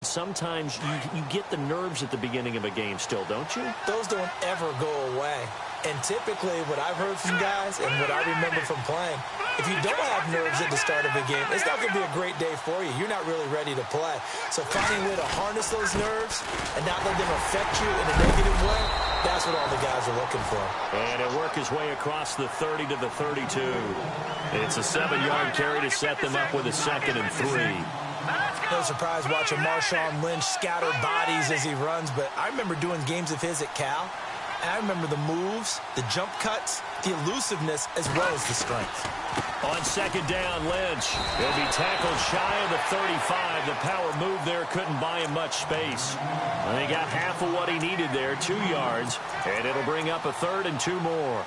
sometimes you get the nerves at the beginning of a game still, don't you? Those don't ever go away. And typically what I've heard from guys and what I remember from playing, if you don't have nerves at the start of a game, it's not going to be a great day for you. You're not really ready to play. So finding a way to harness those nerves and not let them affect you in a negative way, that's what all the guys are looking for. And he'll work his way across the 30 to the 32. It's a 7-yard carry to set them up with a 2nd and 3. No surprise watching Marshawn Lynch scatter bodies as he runs, but I remember doing games of his at Cal, and I remember the moves, the jump cuts, the elusiveness, as well as the strength. On 2nd down, Lynch. He'll be tackled shy of the 35. The power move there couldn't buy him much space. And he got half of what he needed there, 2 yards, and it'll bring up a 3rd and 2 more.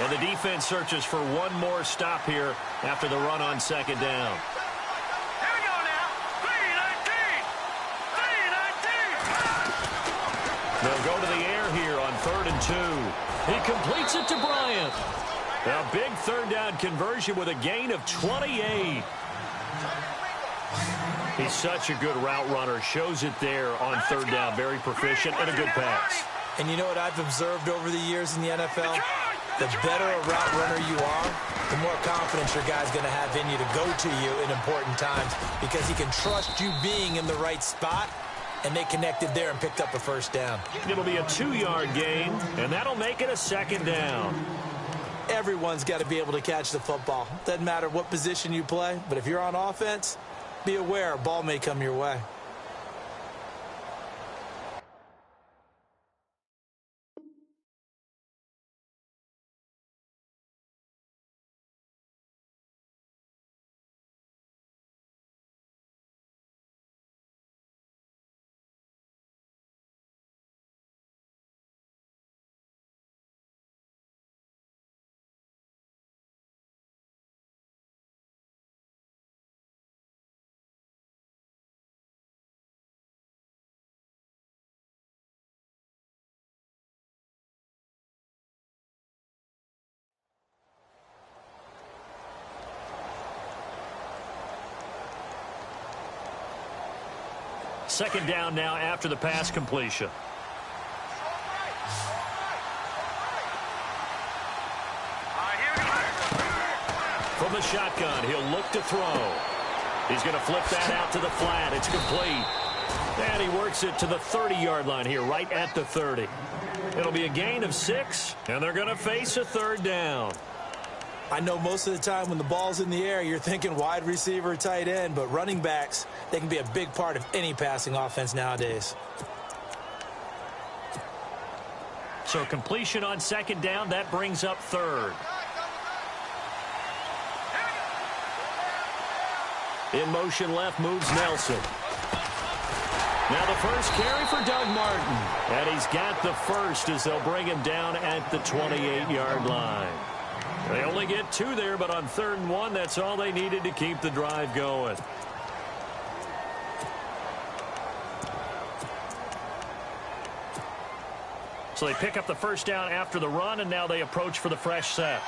And the defense searches for one more stop here after the run on 2nd down. Here we go now. 3-19. 3-19. They'll go to the air here on 3rd and 2. He completes it to Bryant. A big 3rd down conversion with a gain of 28. He's such a good route runner. Shows it there on 3rd down. Very proficient and a good pass. And you know what I've observed over the years in the NFL? The better a route runner you are, the more confidence your guy's going to have in you to go to you in important times because he can trust you being in the right spot, and they connected there and picked up a 1st down. It'll be a 2-yard gain, and that'll make it a 2nd down. Everyone's got to be able to catch the football. Doesn't matter what position you play, but if you're on offense, be aware a ball may come your way. Second down now after the pass completion. From the shotgun, he'll look to throw. He's going to flip that out to the flat. It's complete. And he works it to the 30-yard line here, right at the 30. It'll be a gain of 6, and they're going to face a 3rd down. I know most of the time when the ball's in the air, you're thinking wide receiver, tight end, but running backs, they can be a big part of any passing offense nowadays. So completion on 2nd down, that brings up 3rd. In motion left moves Nelson. Now the first carry for Doug Martin. And he's got the first as they'll bring him down at the 28-yard line. They only get 2 there, but on 3rd and 1, that's all they needed to keep the drive going. So they pick up the 1st down after the run, and now they approach for the fresh set.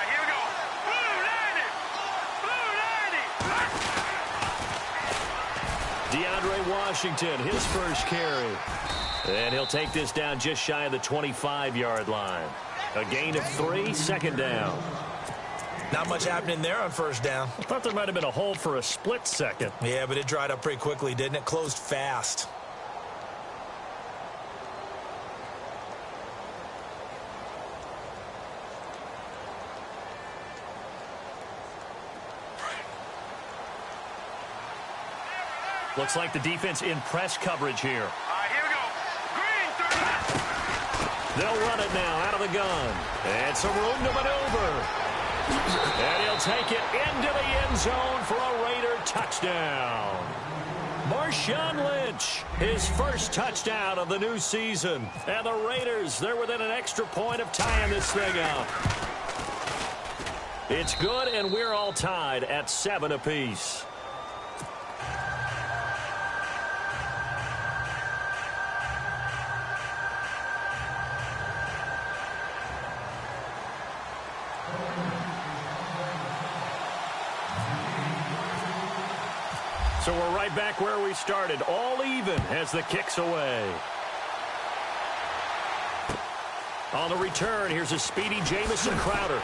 Here we go. Blue 90. Blue 90. DeAndre Washington, his first carry. And he'll take this down just shy of the 25-yard line. A gain of 3, 2nd down. Not much happening there on 1st down. I thought there might have been a hole for a split second. Yeah, but it dried up pretty quickly, didn't it? Closed fast. Looks like the defense in press coverage here. Here we go. Green 30. They'll run it now out of the gun. And some room to maneuver. And he'll take it into the end zone for a Raider touchdown. Marshawn Lynch, his first touchdown of the new season. And the Raiders, they're within an extra point of tying this thing up. It's good, and we're all tied at 7 apiece. So we're right back where we started, all even as the kick's away. On the return, here's a speedy Jamison Crowder.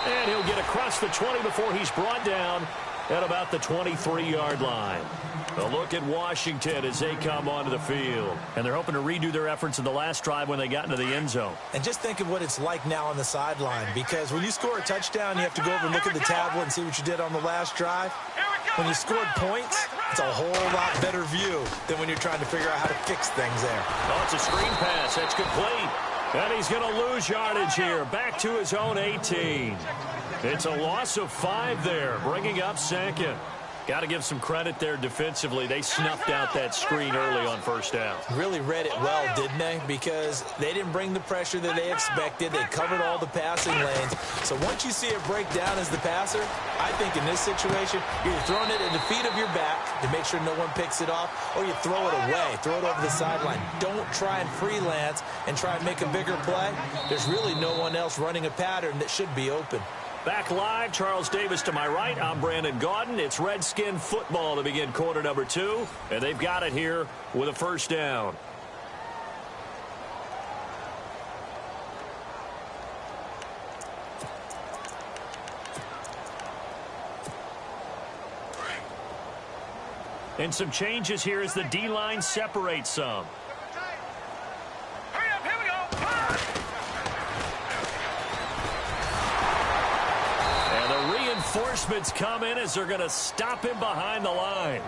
And he'll get across the 20 before he's brought down at about the 23-yard line. A look at Washington as they come onto the field. And they're hoping to redo their efforts in the last drive when they got into the end zone. And just think of what it's like now on the sideline, because when you score a touchdown, you have to go over and look at the tablet and see what you did on the last drive. When you scored points, it's a whole lot better view than when you're trying to figure out how to fix things there. Oh, it's a screen pass. That's complete. And he's going to lose yardage here. Back to his own 18. It's a loss of 5 there, bringing up second. Got to give some credit there defensively. They snuffed out that screen early on first down. Really read it well, didn't they? Because they didn't bring the pressure that they expected. They covered all the passing lanes. So once you see it break down as the passer, I think in this situation, you're throwing it at the feet of your back to make sure no one picks it off, or you throw it away, throw it over the sideline. Don't try and freelance and try and make a bigger play. There's really no one else running a pattern that should be open. Back live, Charles Davis to my right. I'm Brandon Gaudin. It's Redskin football to begin quarter number 2, and they've got it here with a first down. And some changes here as the D-line separates some. Hurry up, here we go. Reinforcements come in as they're going to stop him behind the line.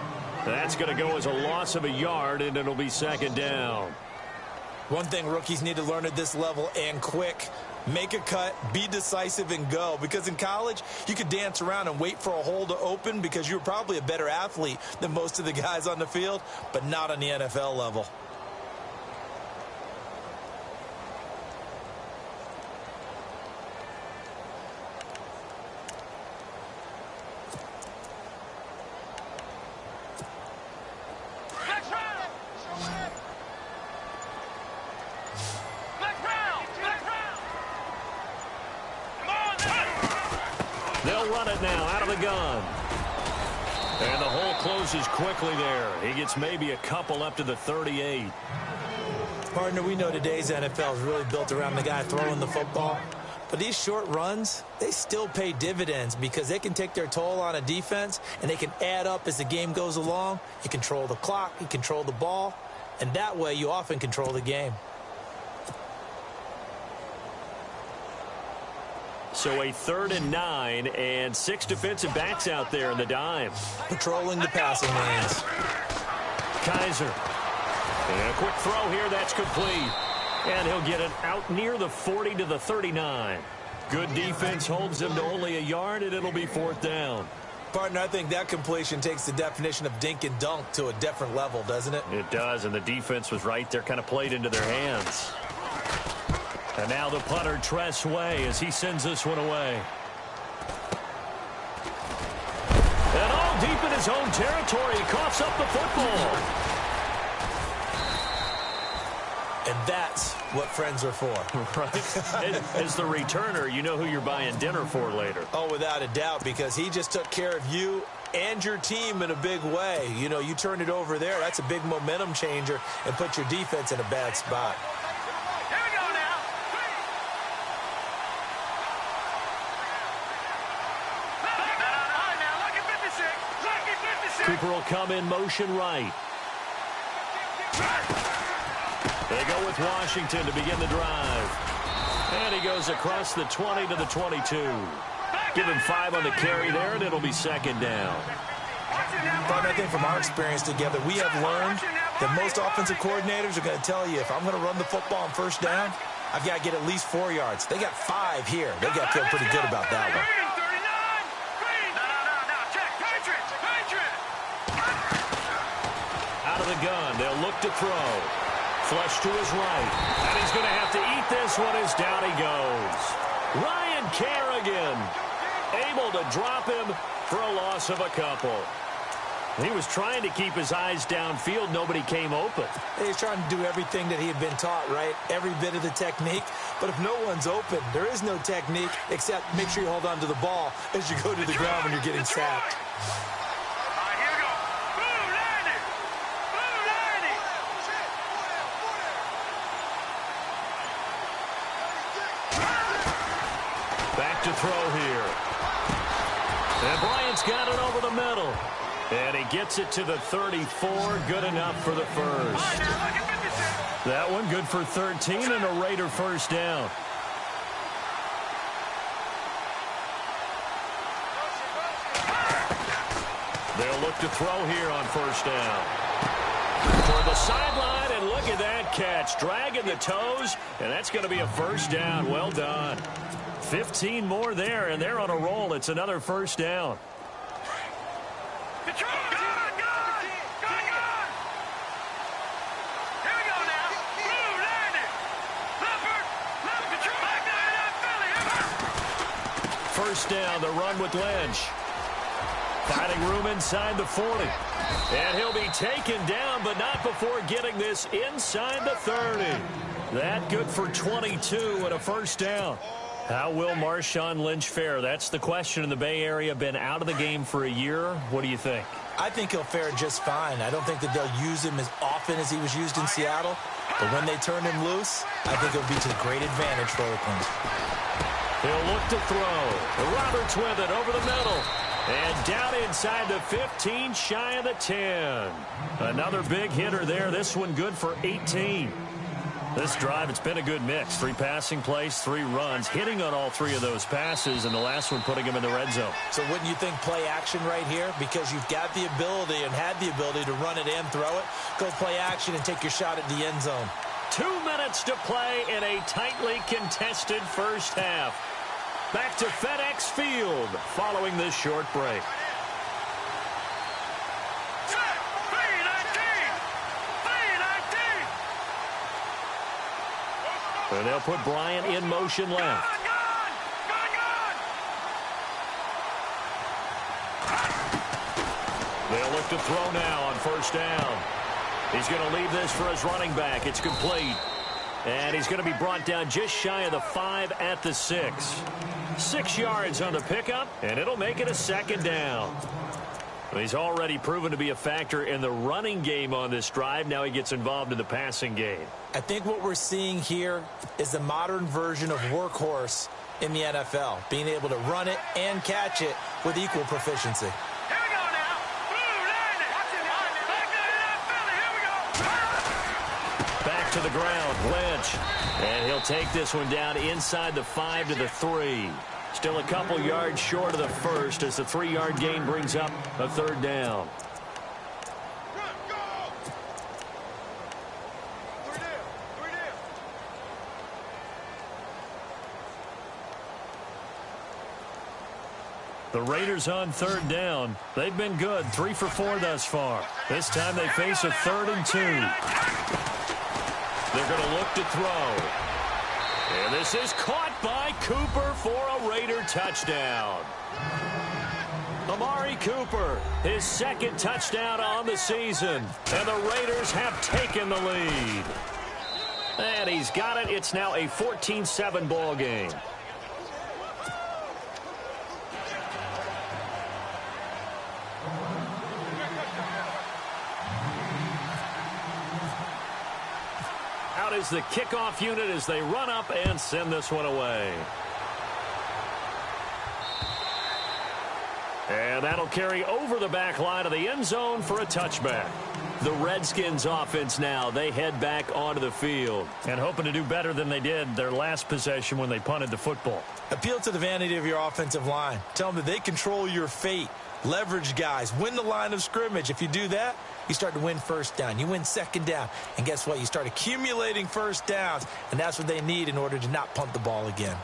That's going to go as a loss of a yard, and it'll be second down. One thing rookies need to learn at this level, and quick, make a cut, be decisive, and go. Because in college, you could dance around and wait for a hole to open because you were probably a better athlete than most of the guys on the field, but not on the NFL level. They'll run it now out of the gun. And the hole closes quickly there. He gets maybe a couple up to the 38. Partner, we know today's NFL is really built around the guy throwing the football. But these short runs, they still pay dividends because they can take their toll on a defense and they can add up as the game goes along. You control the clock, you control the ball, and that way you often control the game. So a 3rd and 9 and 6 defensive backs out there in the dime. Patrolling the passing lanes. Kaiser. And a quick throw here, that's complete. And he'll get it out near the 40 to the 39. Good defense holds him to only a yard, and it'll be 4th down. Partner, I think that completion takes the definition of dink and dunk to a different level, doesn't it? It does, and the defense was right there, kind of played into their hands. And now the punter, Tress Way, as he sends this one away. And all deep in his own territory, he coughs up the football. And that's what friends are for. Right. As the returner, you know who you're buying dinner for later. Oh, without a doubt, because he just took care of you and your team in a big way. You know, you turn it over there, that's a big momentum changer and put your defense in a bad spot. Here we go now. Now, lucky 56. Lucky 56. Cooper will come in motion right. They go with Washington to begin the drive. And he goes across the 20 to the 22. Give him 5 on the carry there, and it'll be second down. But I think from our experience together, we have learned that most offensive coordinators are going to tell you, if I'm going to run the football on first down, I've got to get at least 4 yards. They got 5 here. They got to feel pretty good about that one. Out of the gun, they'll look to throw. Flush to his right. And he's going to have to eat this one as down he goes. Ryan Kerrigan able to drop him for a loss of a couple. He was trying to keep his eyes downfield. Nobody came open. He's trying to do everything that he had been taught, right? Every bit of the technique. But if no one's open, there is no technique except make sure you hold on to the ball as you go to the ground when you're getting sacked. All right, here we go. Back to throw here. And Bryant's got it over the middle. And he gets it to the 34. Good enough for the first. That one good for 13 and a Raider first down. They'll look to throw here on first down. For the sideline, and look at that catch. Dragging the toes, and that's going to be a first down. Well done. 15 more there, and they're on a roll. It's another first down. First down, the run with Lynch. Finding room inside the 40. And he'll be taken down, but not before getting this inside the 30. That good for 22 and a first down. How will Marshawn Lynch fare? That's the question in the Bay Area. Been out of the game for a year. What do you think? I think he'll fare just fine. I don't think that they'll use him as often as he was used in Seattle. But when they turn him loose, I think it'll be to great advantage for Oakland. He'll look to throw. Roberts with it over the middle. And down inside the 15, shy of the 10. Another big hitter there. This one good for 18. This drive, it's been a good mix. 3 passing plays, 3 runs, hitting on all 3 of those passes, and the last one putting him in the red zone. So wouldn't you think play action right here? Because you've got the ability and had the ability to run it and throw it. Go play action and take your shot at the end zone. 2 minutes to play in a tightly contested first half. Back to FedEx Field following this short break. And they'll put Bryant in motion left. They'll look to throw now on first down. He's going to leave this for his running back. It's complete. And he's going to be brought down just shy of the 5 at the 6. 6 yards on the pickup, and it'll make it a second down. He's already proven to be a factor in the running game on this drive. Now he gets involved in the passing game. I think what we're seeing here is the modern version of workhorse in the NFL, being able to run it and catch it with equal proficiency. Here we go now. Blue line it. Here we go. Back to the ground, Lynch. And he'll take this one down inside the 5 to the 3. Still a couple yards short of the first as the 3-yard gain brings up a third down. The Raiders on third down. They've been good, 3 for 4 thus far. This time they face a 3rd and 2. They're going to look to throw. And this is caught by Cooper for a Raider touchdown. Amari Cooper, his 2nd touchdown on the season. And the Raiders have taken the lead. And he's got it. It's now a 14-7 ball game. Is the kickoff unit as they run up and send this one away. And that'll carry over the back line of the end zone for a touchback. The Redskins offense now, they head back onto the field and hoping to do better than they did their last possession when they punted the football. Appeal to the vanity of your offensive line. Tell them that they control your fate. Leverage guys. Win the line of scrimmage. If you do that, you start to win first down. You win second down. And guess what? You start accumulating first downs. And that's what they need in order to not punt the ball again.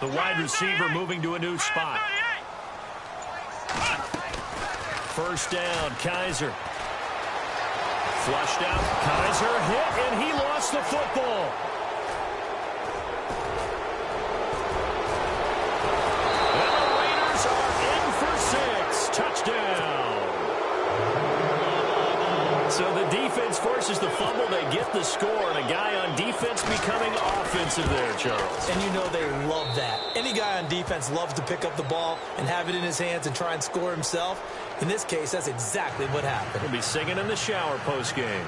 The wide receiver moving to a new spot. First down, Kaiser. Flushed out. Kaiser hit, and he lost the football. And the Raiders are in for 6. Touchdown. So the defense forces the fumble. They get the score, and a guy on defense becoming offensive there, Charles. And you know they love that. Any guy on defense loves to pick up the ball and have it in his hands and try and score himself. In this case, that's exactly what happened. He'll be singing in the shower post-game.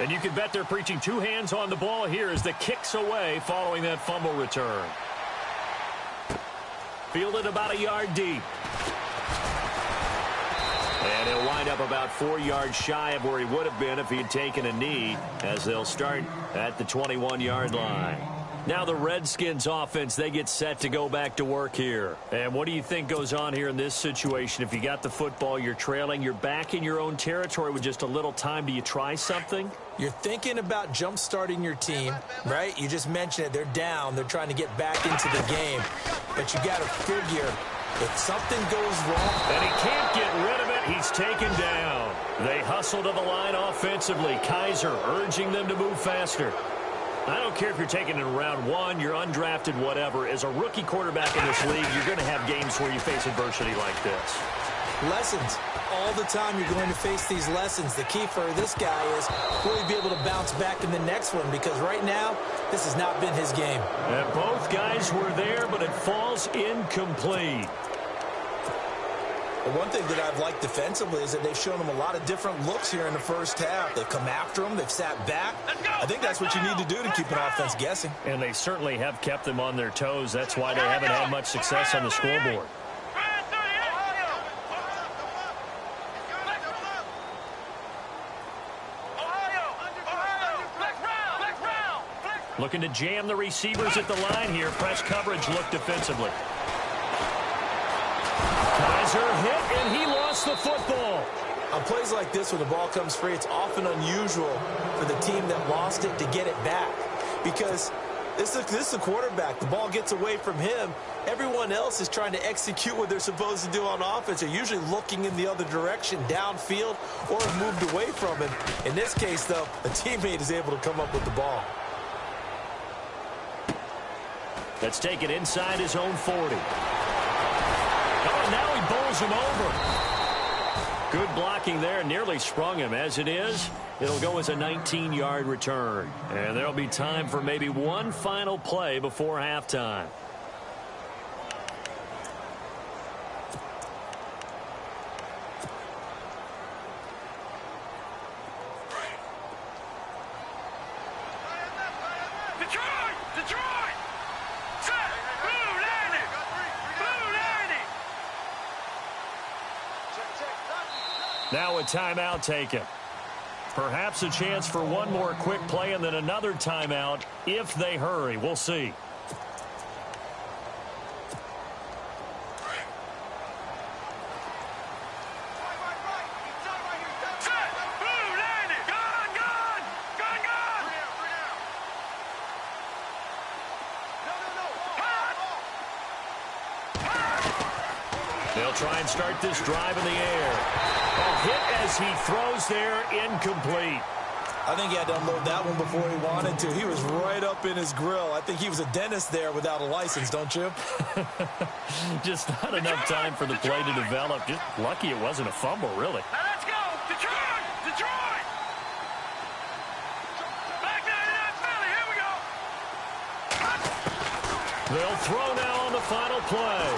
And you can bet they're preaching two hands on the ball here as the kick's away following that fumble return. Fielded about a yard deep. And he'll wind up about 4 yards shy of where he would have been if he had taken a knee, as they'll start at the 21-yard line. Now the Redskins offense, they get set to go back to work here. And what do you think goes on here in this situation? If you got the football, you're trailing, you're back in your own territory with just a little time. Do you try something? You're thinking about jump-starting your team, right? You just mentioned it. They're down. They're trying to get back into the game. But you got to figure if something goes wrong. And he can't get rid of it. He's taken down. They hustle to the line offensively. Kaiser urging them to move faster. I don't care if you're taking it in round one, you're undrafted, whatever. As a rookie quarterback in this league, you're going to have games where you face adversity like this. Lessons. All the time you're going to face these lessons. The key for this guy is will he be able to bounce back in the next one? Because right now, this has not been his game. And both guys were there, but it falls incomplete. The one thing that I've liked defensively is that they've shown him a lot of different looks here in the first half. They've come after him. They've sat back. I think that's what you need to do to keep an offense guessing. And they certainly have kept them on their toes. That's why they haven't had much success on the scoreboard. Looking to jam the receivers at the line here. Press coverage look defensively. Kaiser hit, and he lost the football. On plays like this, when the ball comes free, it's often unusual for the team that lost it to get it back. Because this is a quarterback. The ball gets away from him. Everyone else is trying to execute what they're supposed to do on offense. They're usually looking in the other direction, downfield, or have moved away from him. In this case, though, a teammate is able to come up with the ball. That's taken inside his own 40. Oh, now he bowls him over. Good blocking there. Nearly sprung him. As it is, it'll go as a 19-yard return. And there'll be time for maybe one final play before halftime. Now a timeout taken. Perhaps a chance for one more quick play and then another timeout if they hurry. We'll see. They'll try and start this drive in the air. A hit as he throws there, incomplete. I think he had to unload that one before he wanted to. He was right up in his grill. I think he was a dentist there without a license, don't you? Just not enough time for the play to develop. Just lucky it wasn't a fumble, really. Now let's go! Detroit! Detroit! Back down to that Philly. Here we go. They'll throw now on the final play.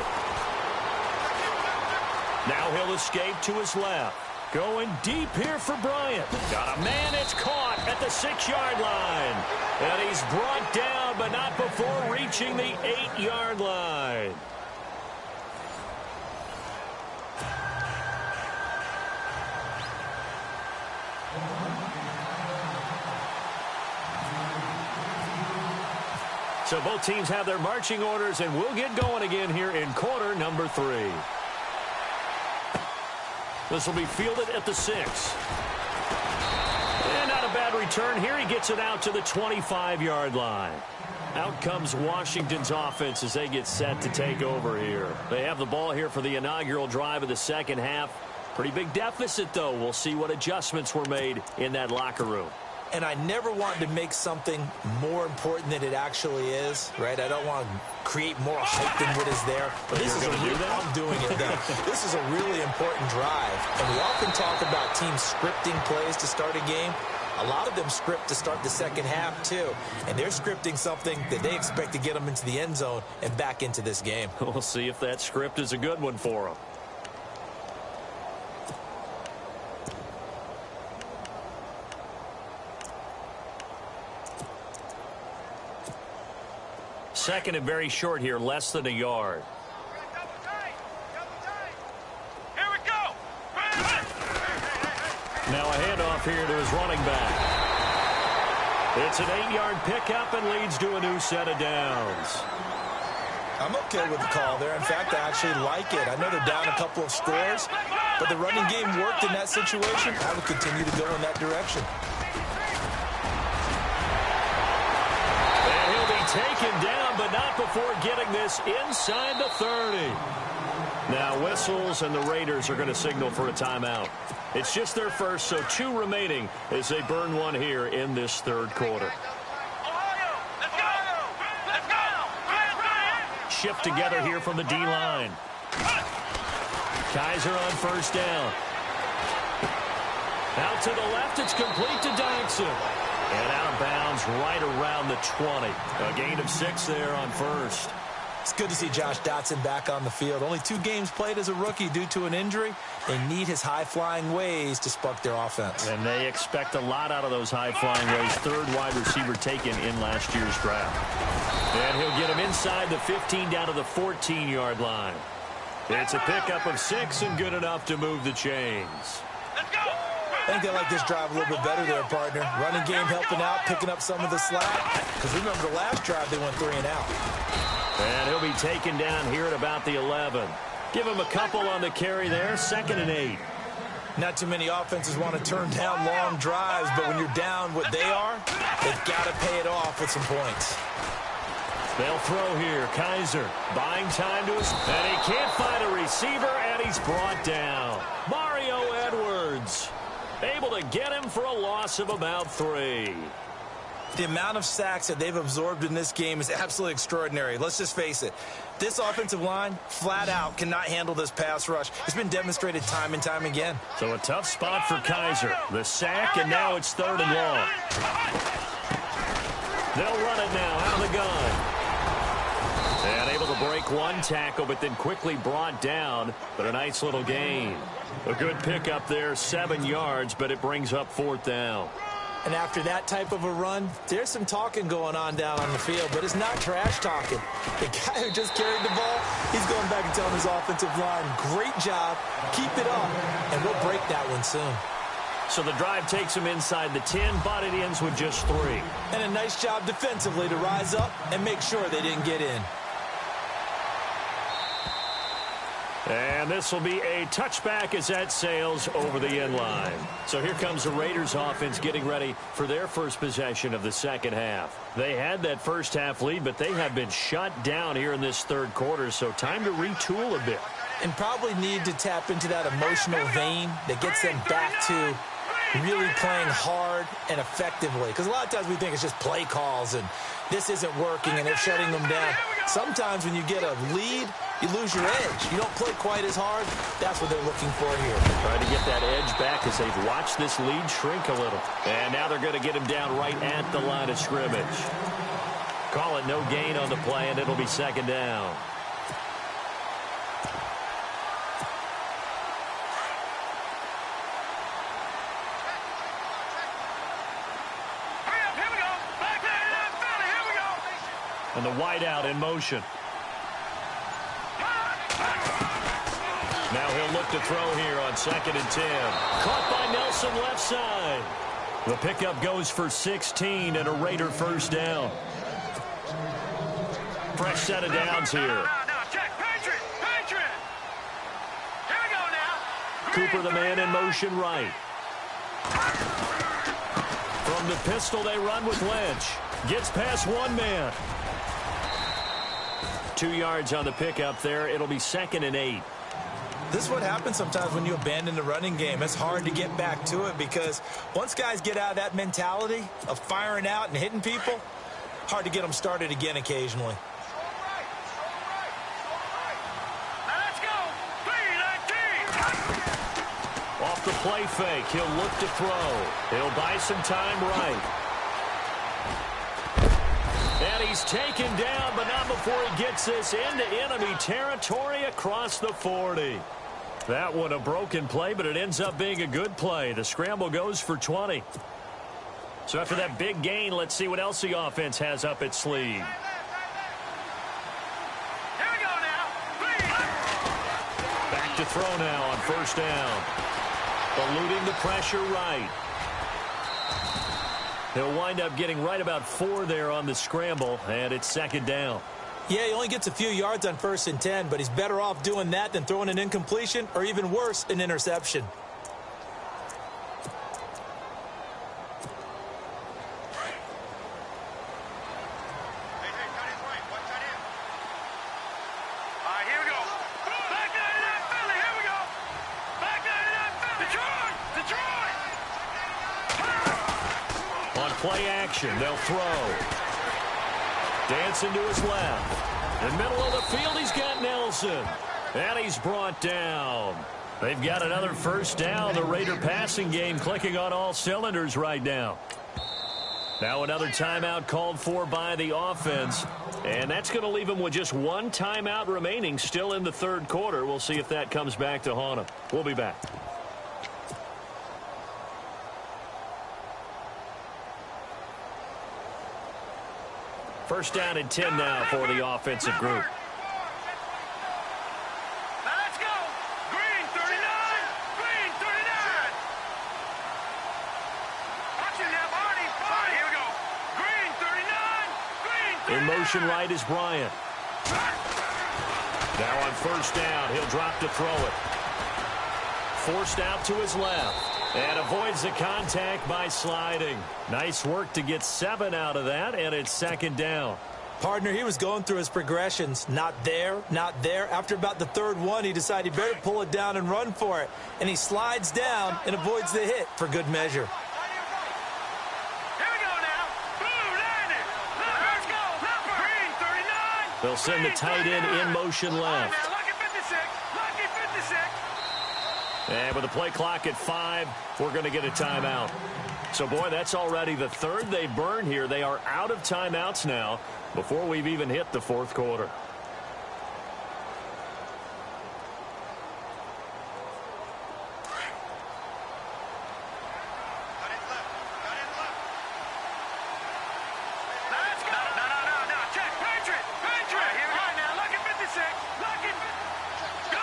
Now he'll escape to his left. Going deep here for Bryant. Got a man, it's caught at the 6-yard line. And he's brought down, but not before reaching the 8-yard line. So both teams have their marching orders, and we'll get going again here in quarter number 3. This will be fielded at the 6. And not a bad return here. He gets it out to the 25-yard line. Out comes Washington's offense as they get set to take over here. They have the ball here for the inaugural drive of the second half. Pretty big deficit, though. We'll see what adjustments were made in that locker room. and I never want to make something more important than it actually is, right? I don't want to create more hype than what is there. But this is I'm doing it, though. This is a really important drive, and we often talk about teams scripting plays to start a game. A lot of them script to start the second half, too. And they're scripting something that they expect to get them into the end zone and back into this game. We'll see if that script is a good one for them. Second and very short here, less than a yard. Here we go. Now a handoff here to his running back. It's an 8-yard pickup and leads to a new set of downs. I'm okay with the call there. In fact, I actually like it. I know they're down a couple of scores, but the running game worked in that situation. I would continue to go in that direction. And he'll be taken down, but not before getting this inside the 30. Now whistles, and the Raiders are going to signal for a timeout. It's just their first, so 2 remaining as they burn one here in this third quarter. Shift together here from the D-line. Kaiser on first down. Out to the left, it's complete to Dodson. And out of bounds right around the 20. A gain of 6 there on first. It's good to see Josh Dotson back on the field. Only 2 games played as a rookie due to an injury. They need his high-flying ways to spark their offense. And they expect a lot out of those high-flying ways. Third wide receiver taken in last year's draft. And he'll get him inside the 15 down to the 14-yard line. It's a pickup of 6 and good enough to move the chains. I think they like this drive a little bit better there, partner. Running game helping out, picking up some of the slack. Because remember, the last drive they went 3 and out. And he'll be taken down here at about the 11. Give him a couple on the carry there. 2nd and 8. Not too many offenses want to turn down long drives, but when you're down what they are, they've got to pay it off with some points. They'll throw here. Kaiser buying time to his... And he can't find a receiver, and he's brought down. Mario Edwards able to get him for a loss of about 3. The amount of sacks that they've absorbed in this game is absolutely extraordinary. Let's just face it. This offensive line, flat out, cannot handle this pass rush. It's been demonstrated time and time again. So a tough spot for Kaiser. The sack, and now it's 3rd and long. They'll run it now out of the gun. And able to break one tackle, but then quickly brought down. But a nice little gain. A good pickup there, 7 yards, but it brings up 4th down. And after that type of a run, there's some talking going on down on the field, but it's not trash talking. The guy who just carried the ball, he's going back and telling his offensive line, great job, keep it up, and we'll break that one soon. So the drive takes him inside the 10, but it ends with just 3. And a nice job defensively to rise up and make sure they didn't get in. And this will be a touchback as that sails over the end line. So here comes the Raiders offense getting ready for their first possession of the second half. They had that first half lead, but they have been shut down here in this third quarter, so time to retool a bit. And probably need to tap into that emotional vein that gets them back to really playing hard and effectively. Because a lot of times we think it's just play calls and this isn't working and they're shutting them down. Sometimes when you get a lead, you lose your edge. You don't play quite as hard. That's what they're looking for here. Trying to get that edge back as they've watched this lead shrink a little. And now they're going to get him down right at the line of scrimmage. Call it no gain on the play, and it'll be 2nd down. And the wideout in motion. Now he'll look to throw here on 2nd and 10. Caught by Nelson left side. The pickup goes for 16 and a Raider first down. Fresh set of downs here. Now, check. Patriot. Here we go now. Cooper, the man in motion right. From the pistol, they run with Lynch. Gets past one man. 2 yards on the pickup there. It'll be 2nd and 8. This is what happens sometimes when you abandon the running game. It's hard to get back to it because once guys get out of that mentality of firing out and hitting people, hard to get them started again occasionally. Let's go. 3-19. Off the play fake, he'll look to throw. He'll buy some time right. And he's taken down, but not before he gets this into enemy territory across the 40. That one a broken play, but it ends up being a good play. The scramble goes for 20. So after that big gain, let's see what else the offense has up its sleeve. Here we go now. Back to throw now on first down. Eluding the pressure right. He'll wind up getting right about 4 there on the scramble, and it's second down. Yeah, he only gets a few yards on 1st and 10, but he's better off doing that than throwing an incompletion or even worse, an interception. Play action, they'll throw. Dancing to his left. In the middle of the field, he's got Nelson. And he's brought down. They've got another first down. The Raider passing game clicking on all cylinders right now. Now another timeout called for by the offense. And that's going to leave him with just one timeout remaining still in the third quarter. We'll see if that comes back to haunt him. We'll be back. First down and 10 now for the offensive group. Let's go. Green 39. Green 39. Watching now, Barney. Here we go. Green 39. Green 39. In motion right is Bryant. Now on first down, he'll drop to throw it. Forced out to his left. And avoids the contact by sliding. Nice work to get 7 out of that, and it's second down. Partner, he was going through his progressions. Not there, not there. After about the third one, he decided he better pull it down and run for it. And he slides down and avoids the hit for good measure. Here we go now. Blue 90. Let's go. Green 39. They'll send the tight end in motion left. Lucky 56. Lucky 56. And with the play clock at 5, we're going to get a timeout. So, boy, that's already the third they burn here. They are out of timeouts now before we've even hit the fourth quarter. Let's go. No. Check. Patriot. Here we go now. Lucky 56. Lucky. Good.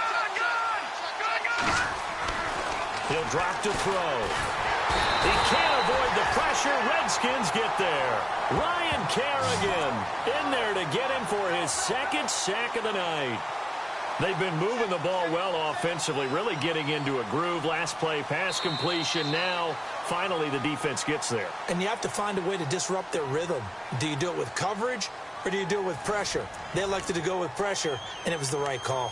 He'll drop to throw. He can't avoid the pressure. Redskins get there. Ryan Kerrigan in there to get him for his second sack of the night. They've been moving the ball well offensively, really getting into a groove. Last play, pass completion. Now, finally, the defense gets there. And you have to find a way to disrupt their rhythm. Do you do it with coverage or do you do it with pressure? They elected to go with pressure, and it was the right call.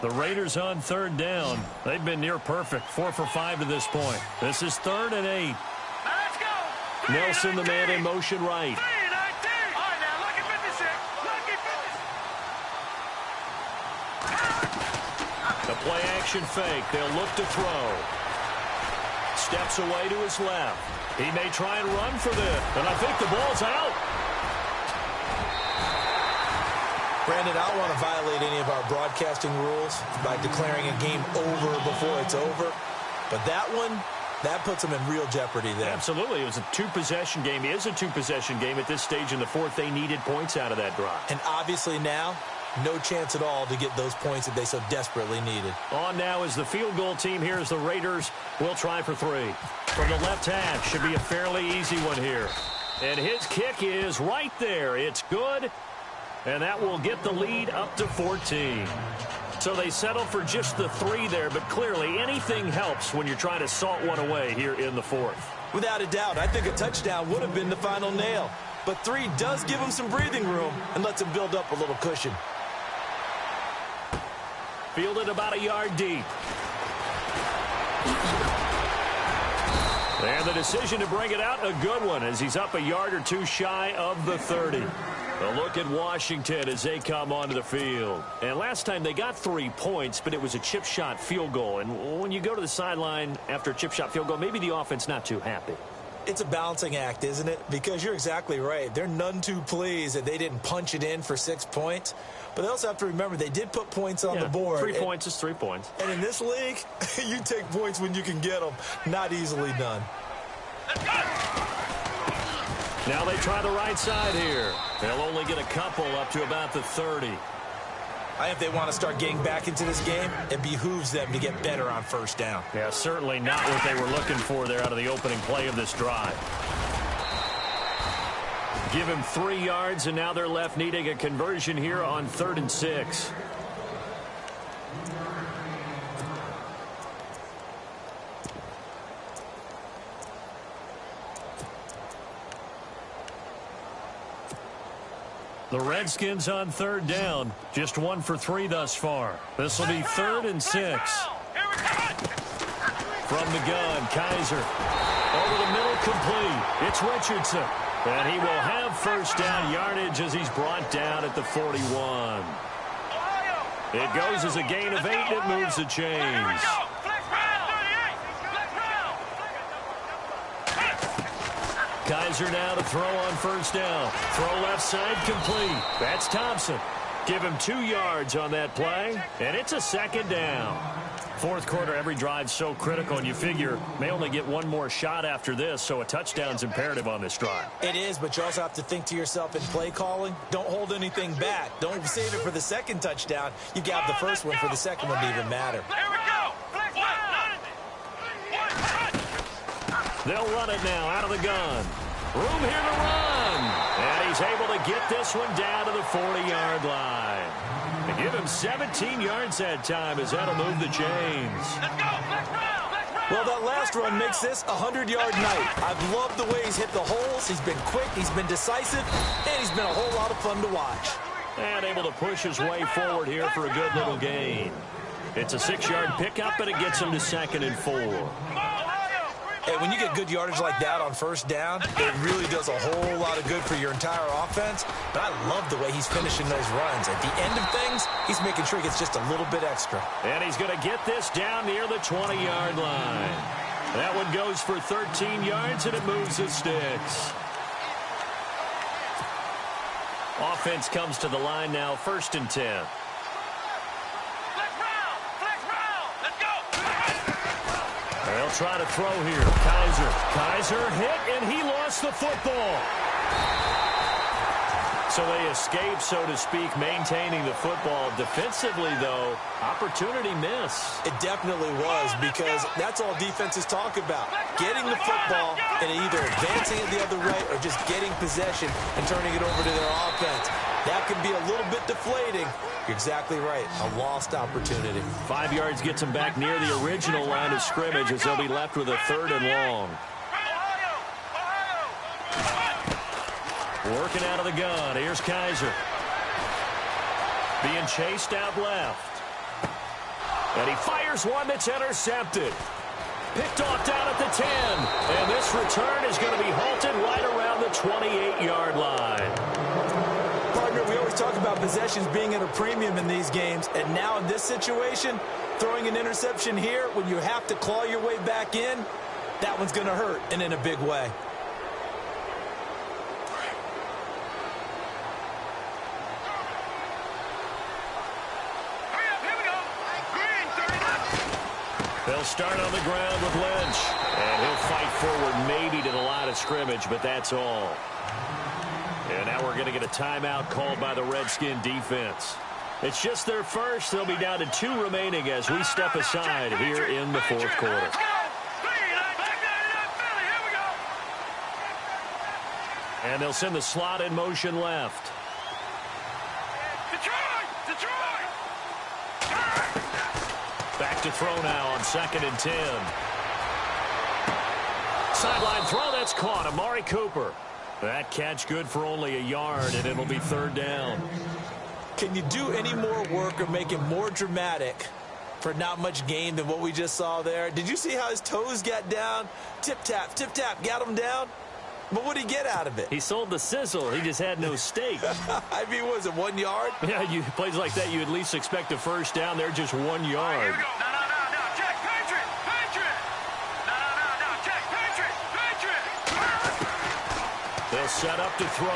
The Raiders on third down. They've been near perfect, 4 for 5 to this point. This is 3rd and 8. Let's go. Nelson, the man in motion right. 3-19. All right, now, lucky 56. Lucky 56. The play action fake. They'll look to throw. Steps away to his left. He may try and run for this, and I think the ball's out. Brandon, I don't want to violate any of our broadcasting rules by declaring a game over before it's over. But that one, that puts them in real jeopardy there. Absolutely. It was a two-possession game. It is a two-possession game at this stage in the fourth. They needed points out of that drive. And obviously now, no chance at all to get those points that they so desperately needed. On now is the field goal team. Here's the Raiders. We'll try for 3. From the left hash. Should be a fairly easy one here. And his kick is right there. It's good. And that will get the lead up to 14. So they settle for just the 3 there, but clearly anything helps when you're trying to salt one away here in the fourth. Without a doubt, I think a touchdown would have been the final nail. But 3 does give him some breathing room and lets him build up a little cushion. Fielded about a yard deep. And the decision to bring it out, a good one, as he's up a yard or 2 shy of the 30. A look at Washington as they come onto the field. And last time they got 3 points, but it was a chip shot field goal. And when you go to the sideline after a chip shot field goal, maybe the offense not too happy. It's a balancing act, isn't it? Because you're exactly right. They're none too pleased that they didn't punch it in for 6 points. But they also have to remember they did put points on the board. 3 points is 3 points. And in this league, you take points when you can get them. Not easily done. Now they try the right side here. They'll only get a couple up to about the 30. If they want to start getting back into this game, it behooves them to get better on first down. Yeah, certainly not what they were looking for there out of the opening play of this drive. Give him 3 yards, and now they're left needing a conversion here on 3rd and 6. The Redskins on 3rd down. Just 1 for 3 thus far. This will be 3rd and 6. From the gun, Kaiser. Over the middle, complete. It's Richardson. And he will have first down yardage as he's brought down at the 41. It goes as a gain of 8, and it moves the chains. Kaiser now to throw on first down. Throw left side, complete. That's Thompson. Give him 2 yards on that play, and it's a 2nd down. 4th quarter, every drive's so critical, and you figure may only get 1 more shot after this, so a touchdown's imperative on this drive. It is, but you also have to think to yourself in play calling, don't hold anything back. Don't save it for the 2nd touchdown. You got the first one for the 2nd one to even matter. Here we go. They'll run it now out of the gun. Room here to run. And he's able to get this one down to the 40-yard line. They give him 17 yards that time as that'll move the chains. Well, that last run makes this a 100-yard night. I've loved the way he's hit the holes. He's been quick, he's been decisive, and he's been a whole lot of fun to watch. And able to push his way forward here for a good little gain. It's a 6-yard pickup, and it gets him to 2nd and 4. Hey, when you get good yardage like that on first down, it really does a whole lot of good for your entire offense. But I love the way he's finishing those runs. At the end of things, he's making sure he gets just a little bit extra. And he's going to get this down near the 20-yard line. That one goes for 13 yards, and it moves the sticks. Offense comes to the line now, 1st and 10. They'll try to throw here. Kaiser hit, and he lost the football. So they escape, so to speak, maintaining the football. Defensively, though, opportunity miss. It definitely was, because that's all defenses talk about. Getting the football and either advancing it the other way or just getting possession and turning it over to their offense. That can be a little bit deflating. You're exactly right. A lost opportunity. 5 yards gets them back near the original line of scrimmage as they'll be left with a 3rd and long. Working out of the gun. Here's Kaiser. Being chased out left. And he fires one that's intercepted. Picked off down at the 10. And this return is going to be halted right around the 28-yard line. Partner, we always talk about possessions being at a premium in these games. And now in this situation, throwing an interception here when you have to claw your way back in, that one's going to hurt, and in a big way. They'll start on the ground with Lynch. And he'll fight forward maybe to the line of scrimmage, but that's all. And now we're going to get a timeout called by the Redskin defense. It's just their first. They'll be down to 2 remaining as we step aside here in the 4th quarter. And they'll send the slot in motion left. Back to throw now on 2nd and 10. Sideline throw, that's caught. Amari Cooper. That catch good for only a yard, and it'll be 3rd down. Can you do any more work or make it more dramatic for not much gain than what we just saw there? Did you see how his toes got down? Tip-tap, got him down. But what did he get out of it? He sold the sizzle. He just had no steak. I mean, was it 1 yard? Yeah, plays like that, you at least expect a first down. They're just 1 yard. Here we go. No. Check. Patriot. No. Check. Patriot. They'll set up to throw.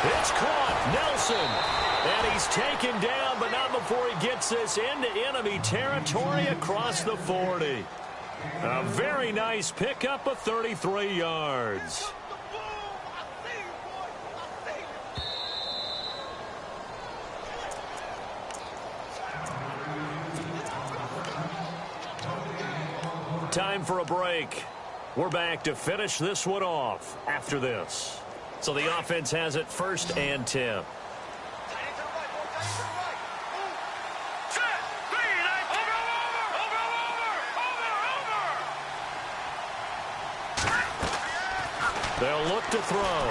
It's caught. Nelson. And he's taken down, but not before he gets this into enemy territory across the 40. A very nice pickup of 33 yards. Time for a break. We're back to finish this one off after this. So the offense has it 1st and 10. They'll look to throw.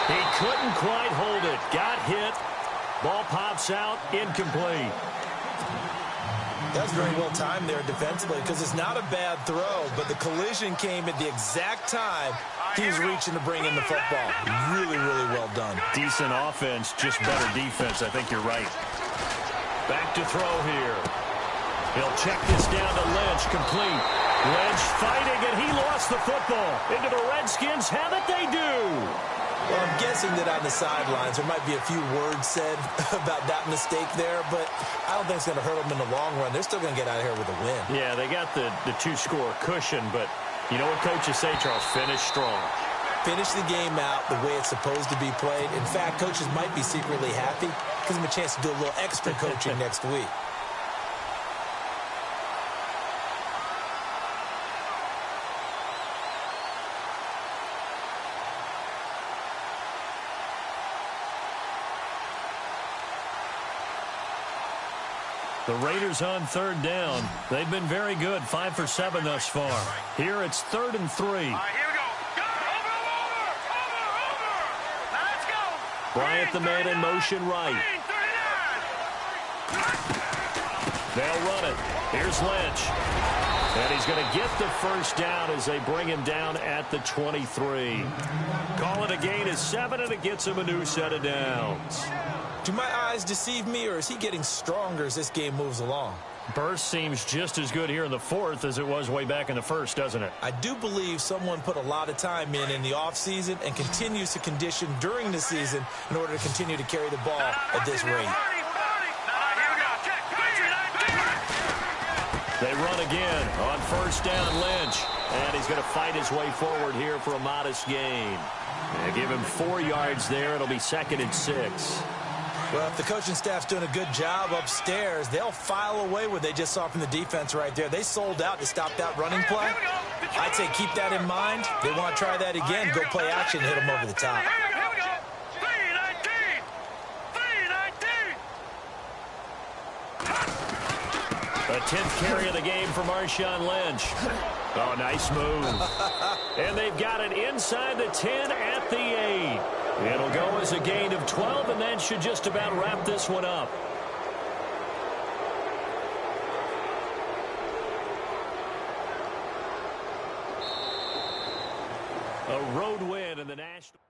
He couldn't quite hold it. Got hit. Ball pops out. Incomplete. That's very well timed there defensively because it's not a bad throw, but the collision came at the exact time he was reaching to bring in the football. Really well done. Decent offense, just better defense. I think you're right. Back to throw here. He'll check this down to Lynch. Complete. Lynch fighting, and he lost the football. Into the Redskins. Have it they do. Well, I'm guessing that on the sidelines there might be a few words said about that mistake there, but I don't think it's going to hurt them in the long run. They're still going to get out of here with a win. Yeah, they got the 2-score cushion, but you know what coaches say, Charles? Finish strong. Finish the game out the way it's supposed to be played. In fact, coaches might be secretly happy. Gives them a chance to do a little extra coaching next week. The Raiders on 3rd down. They've been very good, 5 for 7 thus far. Here it's 3rd and 3. All right, here we go. Over. Now let's go. Bryant, the man in motion right. 39. They'll run it. Here's Lynch. And he's going to get the first down as they bring him down at the 23. Call it a gain of 7, and it gets him a new set of downs. Do my eyes deceive me, or is he getting stronger as this game moves along? Burst seems just as good here in the 4th as it was way back in the 1st, doesn't it? I do believe someone put a lot of time in the offseason and continues to condition during the season in order to continue to carry the ball at this rate. They run again on 1st down, Lynch. And he's going to fight his way forward here for a modest gain. They give him 4 yards there. It'll be 2nd and 6. Well, if the coaching staff's doing a good job upstairs, they'll file away what they just saw from the defense right there. They sold out to stop that running play. I'd say keep that in mind. They want to try that again, go play action, hit them over the top. Here we go. 3-19. A 10th carry of the game for Marshawn Lynch. Oh, nice move. And they've got it inside the 10 at the 8. It'll go as a gain of 12, and that should just about wrap this one up. A road win in the National...